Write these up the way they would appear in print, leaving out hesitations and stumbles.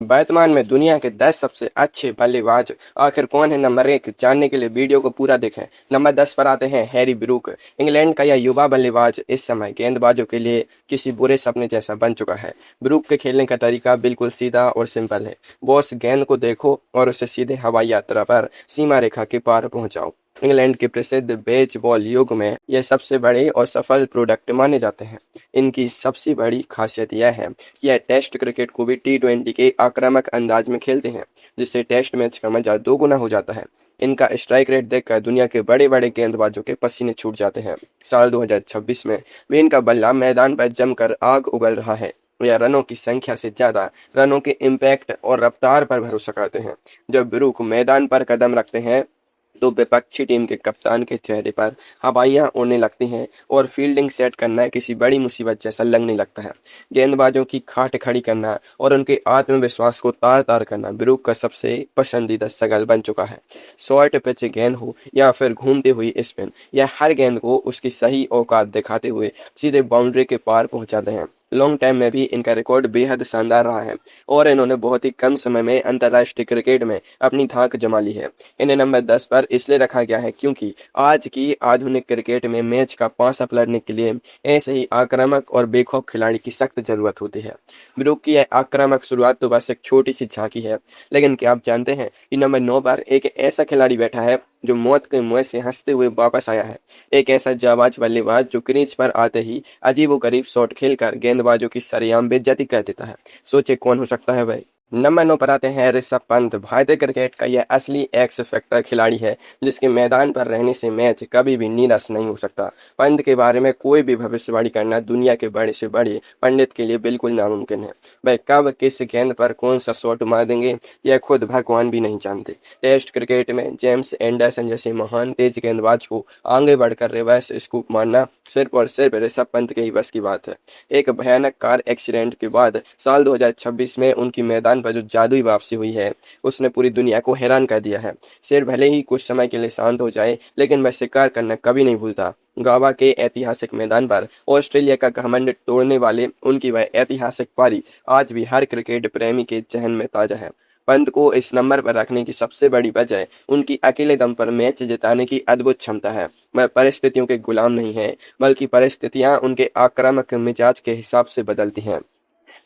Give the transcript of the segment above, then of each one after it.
वर्तमान में दुनिया के 10 सबसे अच्छे बल्लेबाज आखिर कौन है? नंबर 1 जानने के लिए वीडियो को पूरा देखें। नंबर 10 पर आते हैं हैरी ब्रूक। इंग्लैंड का यह युवा बल्लेबाज इस समय गेंदबाजों के लिए किसी बुरे सपने जैसा बन चुका है। ब्रूक के खेलने का तरीका बिल्कुल सीधा और सिंपल है। बॉस गेंद को देखो और उसे सीधे हवाई यात्रा पर सीमा रेखा के पार पहुंचाओ। इंग्लैंड के प्रसिद्ध बेसबॉल युग में यह सबसे बड़े और सफल प्रोडक्ट माने जाते हैं। इनकी सबसे बड़ी खासियत यह है कि यह टेस्ट क्रिकेट को भी टी20 के आक्रामक अंदाज में खेलते हैं, जिससे टेस्ट मैच का मजा दोगुना हो जाता है। इनका स्ट्राइक रेट देखकर दुनिया के बड़े बड़े गेंदबाजों के पसीने छूट जाते हैं। साल 2026 में भी इनका बल्ला मैदान पर जमकर आग उगल रहा है। यह रनों की संख्या से ज्यादा रनों के इम्पैक्ट और रफ्तार पर भरोसा करते हैं। जब ब्रूक मैदान पर कदम रखते हैं तो विपक्षी टीम के कप्तान के चेहरे पर हवाइयां उड़ने लगती हैं और फील्डिंग सेट करना किसी बड़ी मुसीबत जैसा लगने लगता है। गेंदबाजों की खाट खड़ी करना और उनके आत्मविश्वास को तार तार करना ब्रूक का सबसे पसंदीदा शगल बन चुका है। शॉर्ट पिच गेंद हो या फिर घूमती हुई स्पिन, यह हर गेंद को उसकी सही औकात दिखाते हुए सीधे बाउंड्री के पार पहुंचाते हैं। लॉन्ग टाइम में भी इनका रिकॉर्ड बेहद शानदार रहा है और इन्होंने बहुत ही कम समय में अंतर्राष्ट्रीय क्रिकेट में अपनी धाक जमा ली है। इन्हें नंबर 10 पर इसलिए रखा गया है क्योंकि आज की आधुनिक क्रिकेट में मैच का पासा पलटने के लिए ऐसे ही आक्रामक और बेखौफ खिलाड़ी की सख्त जरूरत होती है। ब्रूक की यह आक्रामक शुरुआत तो बस एक छोटी सी झांकी है, लेकिन क्या आप जानते हैं कि नंबर 9 पर एक ऐसा खिलाड़ी बैठा है जो मौत के मुंह से हंसते हुए वापस आया है। एक ऐसा जाबाज बल्लेबाज जो क्रीज पर आते ही अजीबोगरीब शॉट खेलकर गेंदबाजों की सरेआम बेइज्जती कर देता है। सोचे कौन हो सकता है भाई? नंबर 9 पर आते हैं ऋषभ पंत। भारतीय क्रिकेट का यह असली एक्स फैक्टर खिलाड़ी है जिसके मैदान पर रहने से मैच कभी भी निराश नहीं हो सकता। पंत के बारे में कोई भी भविष्यवाणी करना दुनिया के बड़े से बड़े पंडित के लिए बिल्कुल नामुमकिन है। वह कब किस गेंद पर कौन सा शॉट मार देंगे यह खुद भगवान भी नहीं जानते। टेस्ट क्रिकेट में जेम्स एंडरसन जैसे महान तेज गेंदबाज को आगे बढ़कर रिवर्स स्कूप मारना सिर्फ और सिर्फ ऋषभ पंत के ही बस की बात है। एक भयानक कार एक्सीडेंट के बाद साल 2026 में उनकी मैदान पर जो जादुई वापसी हुई है उसने पूरी दुनिया को हैरान कर दिया है। शेर भले ही कुछ समय के लिए शांत हो जाए, लेकिन वह शिकार करना कभी नहीं भूलता। गावा के ऐतिहासिक मैदान पर ऑस्ट्रेलिया का घमंड तोड़ने वाले उनकी वह ऐतिहासिक पारी आज भी हर क्रिकेट प्रेमी के जहन में ताजा है। पंत को इस नंबर पर रखने की सबसे बड़ी वजह उनकी अकेले दम पर मैच जिताने की अद्भुत क्षमता है। वह परिस्थितियों के गुलाम नहीं है, बल्कि परिस्थितियां उनके आक्रामक मिजाज के हिसाब से बदलती हैं।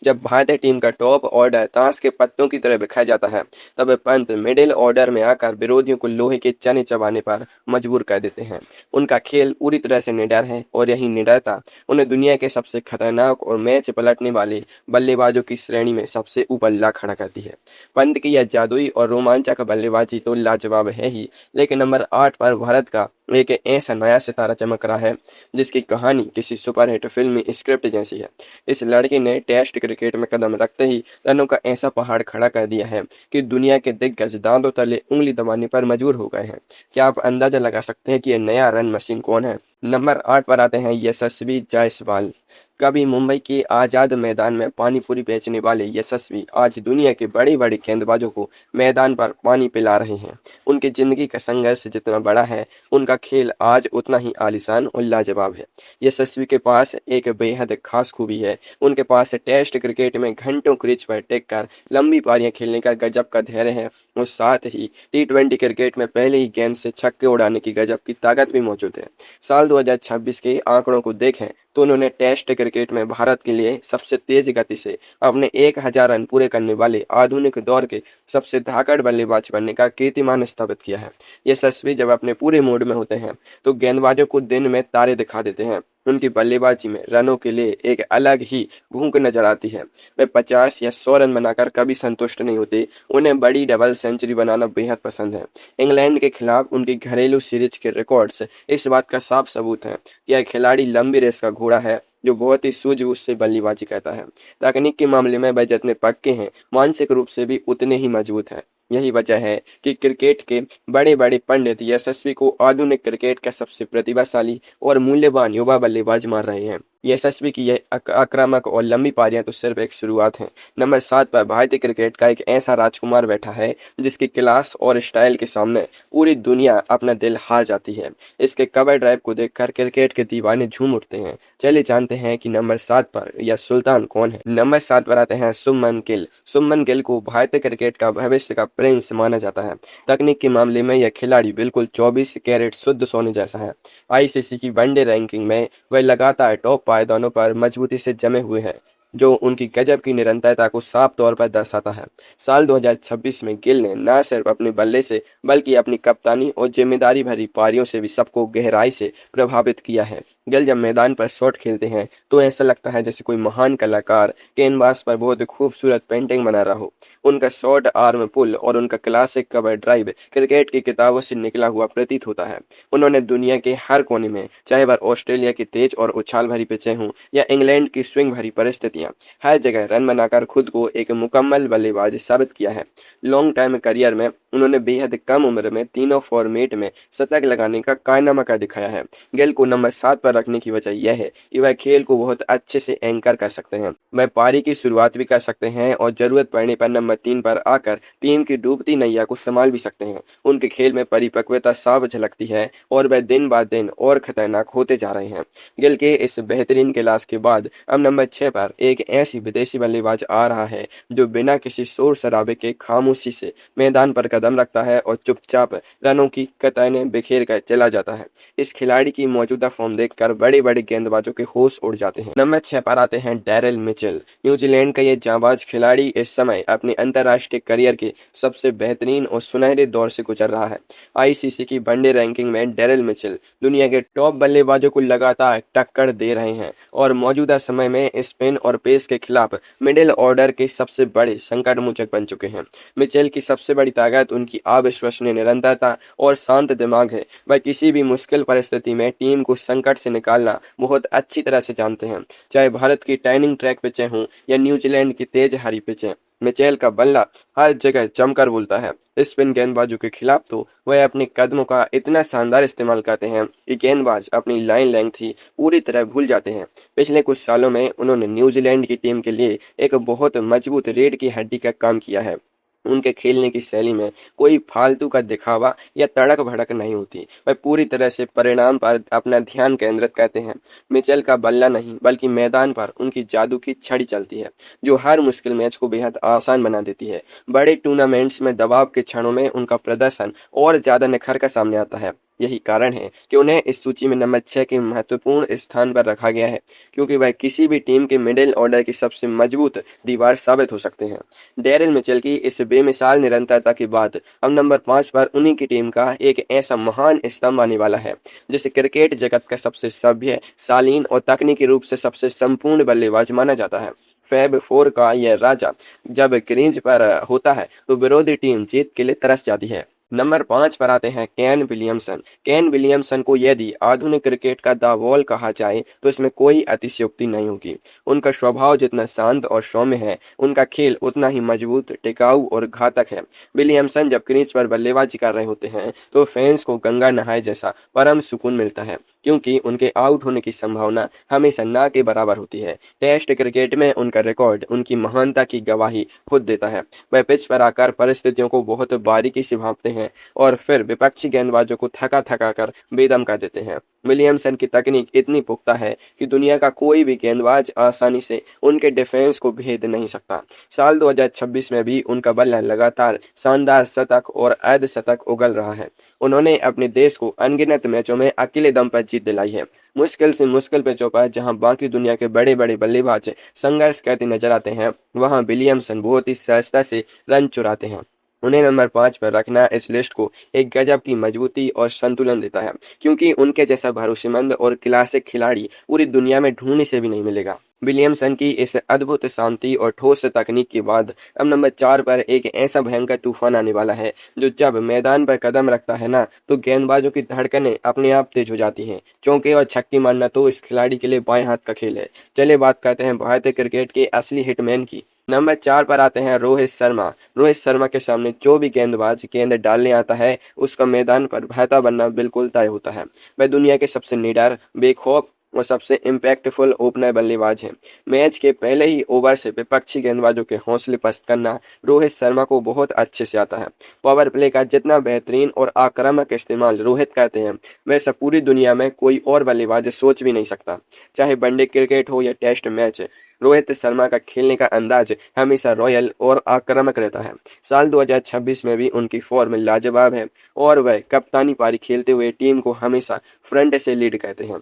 जब भारतीय टीम का टॉप ऑर्डर ताश के पत्तों की तरह बिखर जाता है, तब पंत मिडिल ऑर्डर में आकर विरोधियों को लोहे के चने चबाने पर मजबूर कर देते हैं। उनका खेल पूरी तरह से निडर है और यही निडरता उन्हें दुनिया के सबसे खतरनाक और मैच पलटने वाले बल्लेबाजों की श्रेणी में सबसे ऊपर ला खड़ा करती है। पंत की यह जादुई और रोमांचक बल्लेबाजी तो लाजवाब है ही, लेकिन नंबर 8 पर भारत का एक ऐसा नया सितारा चमक रहा है जिसकी कहानी किसी सुपरहिट फिल्मी स्क्रिप्ट जैसी है। इस लड़के ने टेस्ट क्रिकेट में कदम रखते ही रनों का ऐसा पहाड़ खड़ा कर दिया है कि दुनिया के दिग्गज दांतों तले उंगली दबाने पर मजबूर हो गए हैं। क्या आप अंदाजा लगा सकते हैं कि यह नया रन मशीन कौन है? नंबर 8 पर आते हैं यशस्वी जायसवाल। कभी मुंबई के आजाद मैदान में पानी पूरी बेचने वाले यशस्वी आज दुनिया के बड़े बड़े गेंदबाजों को मैदान पर पानी पिला रहे हैं। उनकी जिंदगी का संघर्ष जितना बड़ा है, उनका खेल आज उतना ही आलीशान और लाजवाब है। यशस्वी के पास एक बेहद खास खूबी है। उनके पास टेस्ट क्रिकेट में घंटों क्रीज पर टेक कर लंबी पारियां खेलने का गजब का धैर्य है और साथ ही टी20 क्रिकेट में पहले ही गेंद से छक्के उड़ाने की गजब की ताकत भी मौजूद है। साल 2026 के आंकड़ों को देखें तो उन्होंने टेस्ट क्रिकेट में भारत के लिए सबसे तेज गति से अपने 1000 रन पूरे करने वाले आधुनिक दौर के सबसे धाकड़ बल्लेबाज बनने का कीर्तिमान स्थापित किया है। यशस्वी जब अपने पूरे मूड में होते हैं तो गेंदबाजों को दिन में तारे दिखा देते हैं। उनकी बल्लेबाजी में रनों के लिए एक अलग ही भूख नजर आती है। वे 50 या 100 रन बनाकर कभी संतुष्ट नहीं होते। उन्हें बड़ी डबल सेंचुरी बनाना बेहद पसंद है। इंग्लैंड के खिलाफ उनकी घरेलू सीरीज के रिकॉर्ड्स इस बात का साफ सबूत है कि यह खिलाड़ी लंबी रेस का घोड़ा है जो बहुत ही सूझबूझ से बल्लेबाजी करता है। तकनीक के मामले में वह जितने पक्के हैं, मानसिक रूप से भी उतने ही मजबूत हैं। यही वजह है कि क्रिकेट के बड़े बड़े पंडित यशस्वी को आधुनिक क्रिकेट का सबसे प्रतिभाशाली और मूल्यवान युवा बल्लेबाज मान रहे हैं। यशस्वी की यह आक्रामक और लंबी पारियां तो सिर्फ एक शुरुआत है। नंबर 7 पर भारतीय क्रिकेट का एक ऐसा राजकुमार बैठा है जिसकी क्लास और स्टाइल के सामने पूरी दुनिया अपना दिल हार जाती है। इसके कवर ड्राइव को देखकर क्रिकेट के दीवाने झूम उठते हैं। चलिए जानते हैं कि नंबर 7 पर यह सुल्तान कौन है। नंबर 7 पर आते हैं शुभमन गिल। शुभमन गिल को भारतीय क्रिकेट का भविष्य का प्रिंस माना जाता है। तकनीक के मामले में यह खिलाड़ी बिल्कुल 24 कैरेट शुद्ध सोने जैसा है। आईसीसी की वनडे रैंकिंग में वह लगातार टॉप पायदानों पर मजबूती से जमे हुए हैं, जो उनकी गजब की निरंतरता को साफ तौर पर दर्शाता है। साल 2026 में गिल ने न सिर्फ अपने बल्ले से बल्कि अपनी कप्तानी और जिम्मेदारी भरी पारियों से भी सबको गहराई से प्रभावित किया है। गिल जब मैदान पर शॉट खेलते हैं तो ऐसा लगता है जैसे कोई महान कलाकार कैनवास पर बहुत खूबसूरत पेंटिंग बना रहा हो। उनका शॉर्ट आर्म पुल और उनका क्लासिक कवर ड्राइव क्रिकेट की किताबों से निकला हुआ प्रतीत होता है। उन्होंने दुनिया के हर कोने में, चाहे वह ऑस्ट्रेलिया की तेज और उछाल भरी पिचें हों या इंग्लैंड की स्विंग भरी परिस्थितियां, हर जगह रन बनाकर खुद को एक मुकम्मल बल्लेबाज साबित किया है। लॉन्ग टाइम करियर में उन्होंने बेहद कम उम्र में तीनों फॉर्मेट में शतक लगाने का कारनामा कर दिखाया है। गिल को नंबर 7 पर रखने की वजह यह है कि वह खेल को बहुत अच्छे से एंकर कर सकते हैं। वह पारी की शुरुआत भी कर सकते हैं और जरूरत पड़ने पर नंबर 3 पर आकर टीम की डूबती नैया को संभाल भी सकते हैं। उनके खेल में परिपक्वता साफ झलकती है और वह दिन ब दिन और खतरनाक होते जा रहे हैं। गिल के इस बेहतरीन क्लास के बाद अब नंबर 6 पर एक ऐसी विदेशी बल्लेबाज आ रहा है जो बिना किसी शोर शराबे के खामोशी से मैदान पर कदम रखता है और चुपचाप रनों की कतारें बिखेर कर चला जाता है। इस खिलाड़ी की मौजूदा फॉर्म देखकर बड़े बड़े गेंदबाजों के होश उड़ जाते हैं। नंबर 6 पर आते हैं डैरेल मिचेल। न्यूजीलैंड का ये जांबाज खिलाड़ी इस समय अपने अंतर्राष्ट्रीय करियर के सबसे बेहतरीन और सुनहरे दौर से गुजर रहा है। आईसीसी की वनडे रैंकिंग में डैरेल मिचेल दुनिया के टॉप बल्लेबाजों को लगातार टक्कर दे रहे हैं और मौजूदा समय में स्पिन और पेस के खिलाफ मिडिल ऑर्डर के सबसे बड़े संकट मोचक बन चुके हैं। मिचेल की सबसे बड़ी ताकत उनकी अविश्वसनीय निरंतरता और शांत दिमाग है। वह किसी भी मुश्किल परिस्थिति में टीम को संकट से निकालना बहुत अच्छी तरह से जानते हैं, चाहे भारत की टाइनिंग ट्रैक पिचें हों या न्यूजीलैंड की तेज हरी पिचें। मिचेल का बल्ला हर जगह जमकर बोलता है। स्पिन गेंदबाजों के खिलाफ तो वह अपने कदमों का इतना शानदार इस्तेमाल करते हैं कि गेंदबाज अपनी लाइन लेंथ ही पूरी तरह भूल जाते हैं। पिछले कुछ सालों में उन्होंने न्यूजीलैंड की टीम के लिए एक बहुत मजबूत रीढ़ की हड्डी का काम किया है। उनके खेलने की शैली में कोई फालतू का दिखावा या तड़क भड़क नहीं होती। वह पूरी तरह से परिणाम पर अपना ध्यान केंद्रित करते हैं। मिचेल का बल्ला नहीं बल्कि मैदान पर उनकी जादू की छड़ी चलती है, जो हर मुश्किल मैच को बेहद आसान बना देती है। बड़े टूर्नामेंट्स में दबाव के क्षणों में उनका प्रदर्शन और ज्यादा निखर कर सामने आता है। यही कारण है कि उन्हें इस सूची में नंबर 6 के महत्वपूर्ण स्थान पर रखा गया है, क्योंकि वह किसी भी टीम के मिडिल ऑर्डर की सबसे मजबूत दीवार साबित हो सकते हैं। डैरेल मिचेल की इस बेमिसाल निरंतरता के बाद अब नंबर 5 पर उन्हीं की टीम का एक ऐसा महान स्तंभ आने वाला है जिसे क्रिकेट जगत का सबसे सभ्य, शालीन और तकनीकी रूप से सबसे संपूर्ण बल्लेबाज माना जाता है। फैब फोर का यह राजा जब क्रीज पर होता है तो विरोधी टीम जीत के लिए तरस जाती है। नंबर 5 पर आते हैं केन विलियमसन। केन विलियमसन को यदि आधुनिक क्रिकेट का द वॉल कहा जाए तो इसमें कोई अतिशयोक्ति नहीं होगी। उनका स्वभाव जितना शांत और सौम्य है, उनका खेल उतना ही मजबूत, टिकाऊ और घातक है। विलियमसन जब क्रीज पर बल्लेबाजी कर रहे होते हैं तो फैंस को गंगा नहाए जैसा परम सुकून मिलता है, क्योंकि उनके आउट होने की संभावना हमेशा ना के बराबर होती है। टेस्ट क्रिकेट में उनका रिकॉर्ड उनकी महानता की गवाही खुद देता है। वह पिच पर आकर परिस्थितियों को बहुत बारीकी से भांपते हैं और फिर विपक्षी गेंदबाजों को थका थका कर बेदम कर देते हैं। विलियमसन की तकनीक इतनी पुख्ता है कि दुनिया का कोई भी गेंदबाज आसानी से उनके डिफेंस को भेद नहीं सकता। साल 2026 में भी उनका बल्ला लगातार शानदार शतक और अर्धशतक उगल रहा है। उन्होंने अपने देश को अनगिनत मैचों में अकेले दम पर जीत दिलाई है। मुश्किल से मुश्किल पिचों पर जहां बाकी दुनिया के बड़े बड़े बल्लेबाज संघर्ष करते नजर आते हैं, वहां विलियमसन बहुत ही सहजता से रन चुराते हैं। उन्हें नंबर 5 पर रखना इस लिस्ट को एक गजब की मजबूती और संतुलन देता है, क्योंकि उनके जैसा भरोसेमंद और क्लासिक खिलाड़ी पूरी दुनिया में ढूंढने से भी नहीं मिलेगा। विलियमसन की इस अद्भुत शांति और ठोस तकनीक के बाद अब नंबर 4 पर एक ऐसा भयंकर तूफान आने वाला है जो जब मैदान पर कदम रखता है ना, तो गेंदबाजों की धड़कनें अपने आप तेज हो जाती हैं। चौके और छक्के मारना तो इस खिलाड़ी के लिए बाएं हाथ का खेल है। चलिए बात करते हैं भारतीय क्रिकेट के असली हिटमैन की। नंबर 4 पर आते हैं रोहित शर्मा। रोहित शर्मा के सामने जो भी गेंदबाज गेंद डालने आता है, उसका मैदान पर बहता बनना बिल्कुल तय होता है। वह दुनिया के सबसे निडर, बेखौफ और सबसे इम्पैक्टफुल ओपनर बल्लेबाज हैं। मैच के पहले ही ओवर से विपक्षी गेंदबाजों के हौसले पस्त करना रोहित शर्मा को बहुत अच्छे से आता है। पावर प्ले का जितना बेहतरीन और आक्रामक इस्तेमाल रोहित करते हैं, वैसा पूरी दुनिया में कोई और बल्लेबाज सोच भी नहीं सकता। चाहे वनडे क्रिकेट हो या टेस्ट मैच, रोहित शर्मा का खेलने का अंदाज हमेशा रॉयल और आक्रामक रहता है। साल 2026 में भी उनकी फॉर्म लाजवाब है और वह कप्तानी पारी खेलते हुए टीम को हमेशा फ्रंट से लीड करते हैं।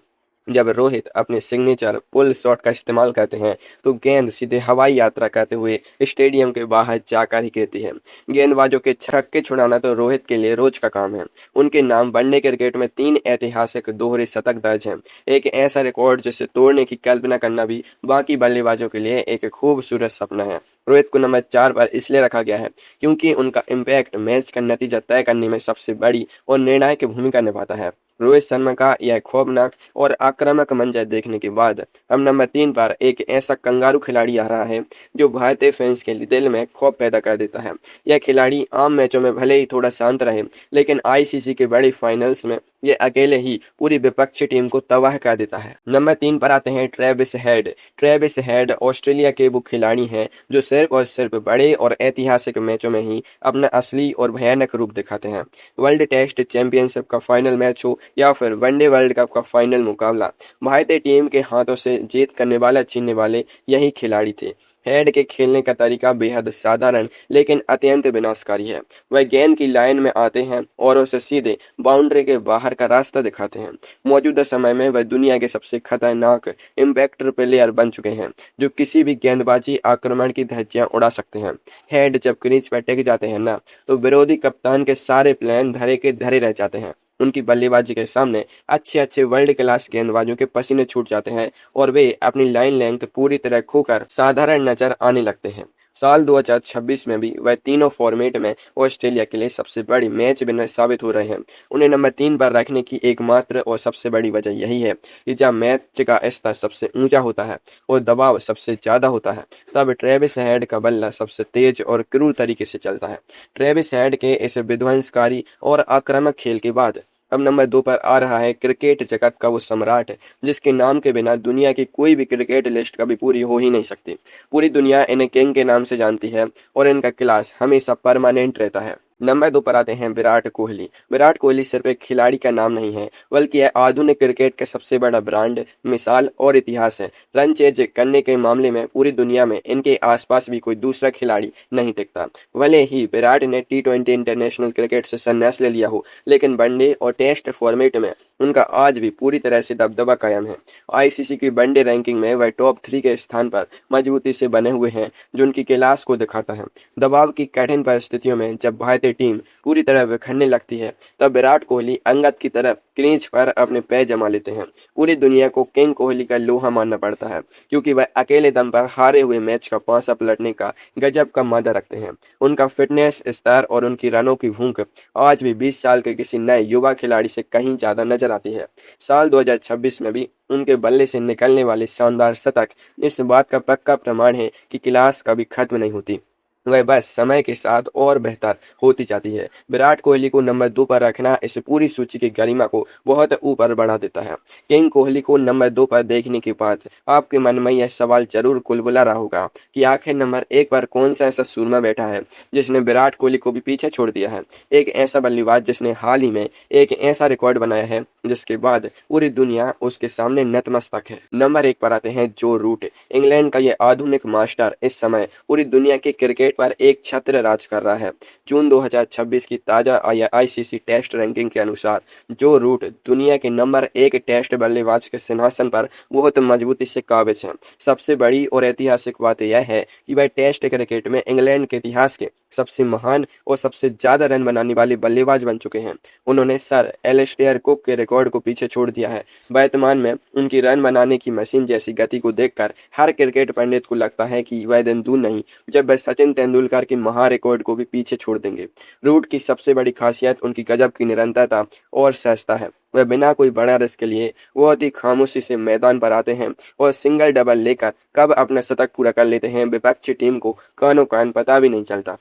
जब रोहित अपने सिग्नेचर पुल शॉट का इस्तेमाल करते हैं तो गेंद सीधे हवाई यात्रा करते हुए स्टेडियम के बाहर जाकर ही गिरती है। गेंदबाजों के छक्के छुड़ाना तो रोहित के लिए रोज का काम है। उनके नाम वनडे क्रिकेट में 3 ऐतिहासिक दोहरे शतक दर्ज हैं, एक ऐसा रिकॉर्ड जिसे तोड़ने की कल्पना करना भी बाकी बल्लेबाजों के लिए एक खूबसूरत सपना है। रोहित को नंबर 4 पर इसलिए रखा गया है क्योंकि उनका इम्पैक्ट मैच का नतीजा तय करने में सबसे बड़ी और निर्णायक भूमिका निभाता है। रोहित शर्मा का यह खौफनाक और आक्रामक मंजर देखने के बाद हम नंबर 3 पर एक ऐसा कंगारू खिलाड़ी आ रहा है जो भारतीय फैंस के दिल में खौफ पैदा कर देता है। यह खिलाड़ी आम मैचों में भले ही थोड़ा शांत रहे, लेकिन आईसीसी के बड़े फाइनल्स में ये अकेले ही पूरी विपक्षी टीम को तबाह कर देता है। नंबर 3 पर आते हैं Travis head. Travis head Australia के वो खिलाड़ी हैं जो सिर्फ और सिर्फ बड़े और ऐतिहासिक मैचों में ही अपना असली और भयानक रूप दिखाते हैं। वर्ल्ड टेस्ट चैंपियनशिप का फाइनल मैच हो या फिर वनडे वर्ल्ड कप का फाइनल मुकाबला, भारतीय टीम के हाथों से जीत करने वाला छीनने वाले यही खिलाड़ी थे। हेड के खेलने का तरीका बेहद साधारण लेकिन अत्यंत विनाशकारी है। वह गेंद की लाइन में आते हैं और उसे सीधे बाउंड्री के बाहर का रास्ता दिखाते हैं। मौजूदा समय में वह दुनिया के सबसे खतरनाक इम्पैक्टर प्लेयर बन चुके हैं जो किसी भी गेंदबाजी आक्रमण की धज्जियां उड़ा सकते हैं। हेड जब क्रीज पर टिक जाते हैं ना, तो विरोधी कप्तान के सारे प्लान धरे के धरे रह जाते हैं। उनकी बल्लेबाजी के सामने अच्छे अच्छे वर्ल्ड क्लास गेंदबाजों के पसीने छूट जाते हैं और वे अपनी लाइन लेंथ पूरी तरह खोकर साधारण नजर आने लगते हैं। साल 2026 में भी वह तीनों फॉर्मेट में ऑस्ट्रेलिया के लिए सबसे बड़ी मैच विनर साबित हो रहे हैं। उन्हें नंबर 3 पर रखने की एकमात्र और सबसे बड़ी वजह यही है कि जब मैच का स्तर सबसे ऊंचा होता है और दबाव सबसे ज्यादा होता है, तब ट्रेविस हेड का बल्ला सबसे तेज और क्रूर तरीके से चलता है। ट्रेविस हेड के इस विध्वंसकारी और आक्रामक खेल के बाद अब नंबर 2 पर आ रहा है क्रिकेट जगत का वो सम्राट जिसके नाम के बिना दुनिया की कोई भी क्रिकेट लिस्ट कभी पूरी हो ही नहीं सकती। पूरी दुनिया इन्हें किंग के नाम से जानती है और इनका क्लास हमेशा परमानेंट रहता है। नंबर 2 पर आते हैं विराट कोहली। विराट कोहली सिर्फ एक खिलाड़ी का नाम नहीं है, बल्कि यह आधुनिक क्रिकेट का सबसे बड़ा ब्रांड, मिसाल और इतिहास है। रन चेज करने के मामले में पूरी दुनिया में इनके आसपास भी कोई दूसरा खिलाड़ी नहीं टिकता। भले ही विराट ने T20 इंटरनेशनल क्रिकेट से संन्यास ले लिया हो, लेकिन वनडे और टेस्ट फॉर्मेट में उनका आज भी पूरी तरह से दबदबा कायम है। आईसीसी की वनडे रैंकिंग में वह टॉप 3 के स्थान पर मजबूती से बने हुए हैं, जो उनकी क्लास को दिखाता है। दबाव की कठिन परिस्थितियों में जब भारतीय टीम पूरी तरह बिखरने लगती है, तब विराट कोहली अंगद की तरफ क्रीज पर अपने पैर जमा लेते हैं। पूरी दुनिया को किंग कोहली का लोहा मानना पड़ता है, क्योंकि वह अकेले दम पर हारे हुए मैच का पासा पलटने का गजब का मादा रखते हैं। उनका फिटनेस स्तर और उनकी रनों की भूख आज भी 20 साल के किसी नए युवा खिलाड़ी से कहीं ज्यादा नजर आती है। साल 2026 में भी उनके बल्ले से निकलने वाले शानदार शतक इस बात का पक्का प्रमाण है कि क्लास कभी खत्म नहीं होती, वह बस समय के साथ और बेहतर होती जाती है। विराट कोहली को नंबर 2 पर रखना इस पूरी सूची की गरिमा को बहुत ऊपर बढ़ा देता है। किंग कोहली को नंबर 2 पर देखने के बाद आपके मन में यह सवाल जरूर कुलबुला रहा होगा कि आखिर नंबर 1 पर कौन सा ऐसा सूरमा बैठा है जिसने विराट कोहली को भी पीछे छोड़ दिया है। एक ऐसा बल्लेबाज जिसने हाल ही में एक ऐसा रिकॉर्ड बनाया है जिसके बाद पूरी दुनिया उसके सामने नतमस्तक है। नंबर 1 पर आते हैं जो रूट। इंग्लैंड का यह आधुनिक मास्टर इस समय पूरी दुनिया के क्रिकेट पर एक छत्र राज कर रहा है। जून 2026 की ताजा आईसीसी टेस्ट रैंकिंग के अनुसार जो रूट दुनिया के नंबर 1 टेस्ट बल्लेबाज के सिंहासन पर बहुत मजबूती से काबिज है। सबसे बड़ी और ऐतिहासिक बात यह है कि वह टेस्ट क्रिकेट में इंग्लैंड के इतिहास के सबसे महान और सबसे ज्यादा रन बनाने वाले बल्लेबाज बन चुके हैं। उन्होंने सर एलिस्टेयर कुक के रिकॉर्ड को पीछे छोड़ दिया है। वर्तमान में उनकी रन बनाने की मशीन जैसी गति को देखकर हर क्रिकेट पंडित को लगता है कि वह दिन दूर नहीं जब वह सचिन तेंदुलकर के महा रिकॉर्ड को भी पीछे छोड़ देंगे। रूट की सबसे बड़ी खासियत उनकी गजब की निरंतरता और सहजता है। वह बिना कोई बड़ा रिस्क के लिए बहुत ही खामोशी से मैदान पर आते हैं और सिंगल डबल लेकर कब अपना शतक पूरा कर लेते हैं विपक्षी टीम को कानो कान पता भी नहीं चलता।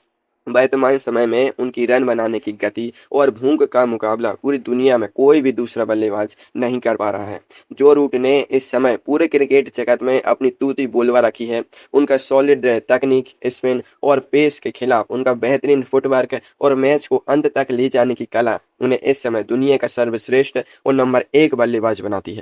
वर्तमान समय में उनकी रन बनाने की गति और भूख का मुकाबला पूरी दुनिया में कोई भी दूसरा बल्लेबाज नहीं कर पा रहा है। जो रूट ने इस समय पूरे क्रिकेट जगत में अपनी तूती बोलवा रखी है, उनका सॉलिड तकनीक, स्पिन और पेस के खिलाफ उनका बेहतरीन फुटवर्क और मैच को अंत तक ले जाने की कला उन्हें इस समय दुनिया का सर्वश्रेष्ठ और नंबर 1 बल्लेबाज बनाती है।